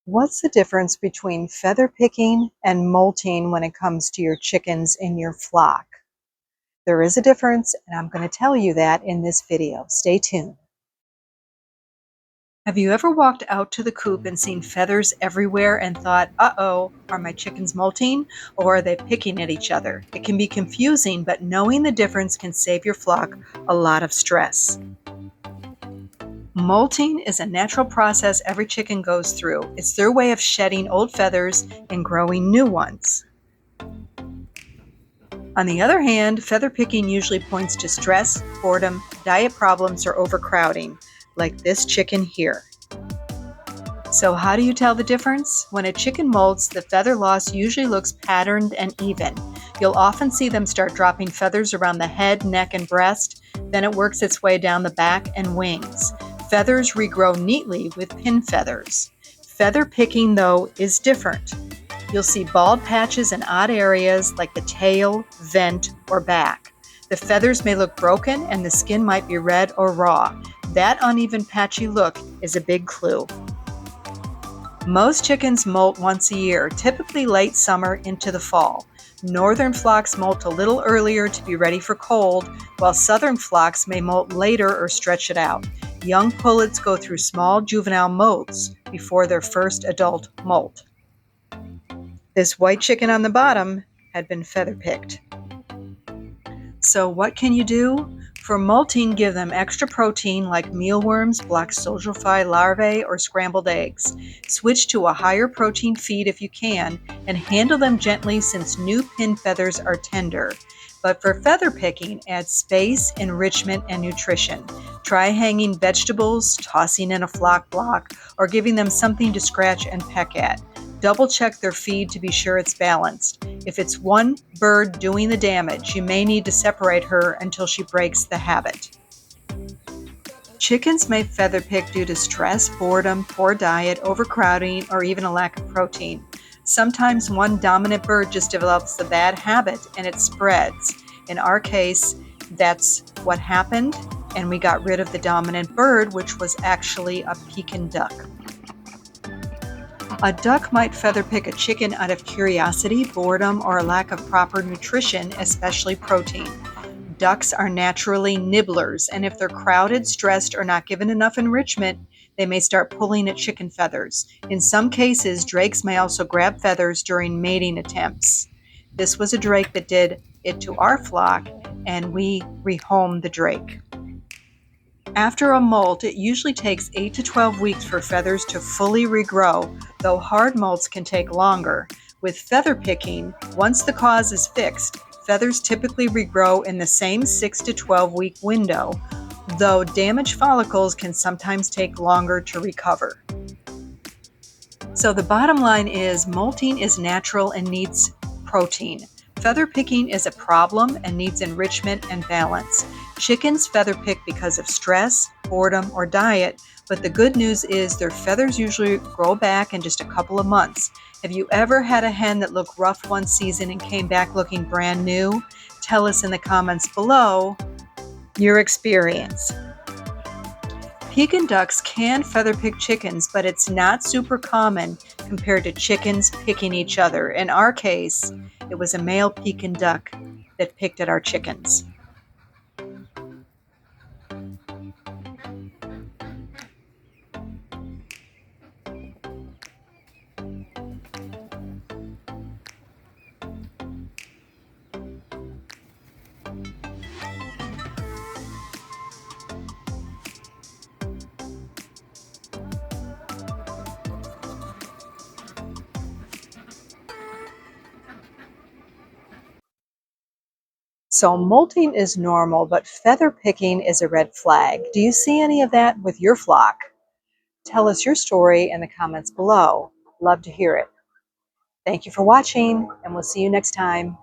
What's the difference between feather picking and molting when it comes to your chickens in your flock? There is a difference, and I'm going to tell you that in this video. Stay tuned. Have you ever walked out to the coop and seen feathers everywhere and thought, uh-oh, are my chickens molting or are they picking at each other? It can be confusing, but knowing the difference can save your flock a lot of stress. Molting is a natural process every chicken goes through. It's their way of shedding old feathers and growing new ones. On the other hand, feather picking usually points to stress, boredom, diet problems, or overcrowding, like this chicken here. So how do you tell the difference? When a chicken molts, the feather loss usually looks patterned and even. You'll often see them start dropping feathers around the head, neck, and breast. Then it works its way down the back and wings. Feathers regrow neatly with pin feathers. Feather picking, though, is different. You'll see bald patches in odd areas like the tail, vent, or back. The feathers may look broken and the skin might be red or raw. That uneven patchy look is a big clue. Most chickens molt once a year, typically late summer into the fall. Northern flocks molt a little earlier to be ready for cold, while southern flocks may molt later or stretch it out. Young pullets go through small juvenile molts before their first adult molt. This white chicken on the bottom had been feather picked. So what can you do? For molting, give them extra protein like mealworms, black soldier fly larvae, or scrambled eggs. Switch to a higher protein feed if you can, and handle them gently since new pin feathers are tender. But for feather picking, add space, enrichment, and nutrition. Try hanging vegetables, tossing in a flock block, or giving them something to scratch and peck at. Double check their feed to be sure it's balanced. If it's one bird doing the damage, you may need to separate her until she breaks the habit. Chickens may feather pick due to stress, boredom, poor diet, overcrowding, or even a lack of protein. Sometimes one dominant bird just develops the bad habit and it spreads. In our case, that's what happened, and we got rid of the dominant bird, which was actually a Pekin duck. A duck might feather pick a chicken out of curiosity, boredom, or a lack of proper nutrition, especially protein. Ducks are naturally nibblers, and if they're crowded, stressed, or not given enough enrichment, they may start pulling at chicken feathers. In some cases, drakes may also grab feathers during mating attempts. This was a drake that did it to our flock, and we rehomed the drake. After a molt, it usually takes 8 to 12 weeks for feathers to fully regrow, though hard molts can take longer. With feather picking, once the cause is fixed, feathers typically regrow in the same 6 to 12 week window, though damaged follicles can sometimes take longer to recover. So the bottom line is molting is natural and needs protein. Feather picking is a problem and needs enrichment and balance. Chickens feather pick because of stress, boredom, or diet, but the good news is their feathers usually grow back in just a couple of months. Have you ever had a hen that looked rough one season and came back looking brand new? Tell us in the comments below your experience. Pekin ducks can feather pick chickens, but it's not super common compared to chickens picking each other. In our case, it was a male Pekin duck that picked at our chickens. So molting is normal, but feather picking is a red flag. Do you see any of that with your flock? Tell us your story in the comments below. Love to hear it. Thank you for watching, and we'll see you next time.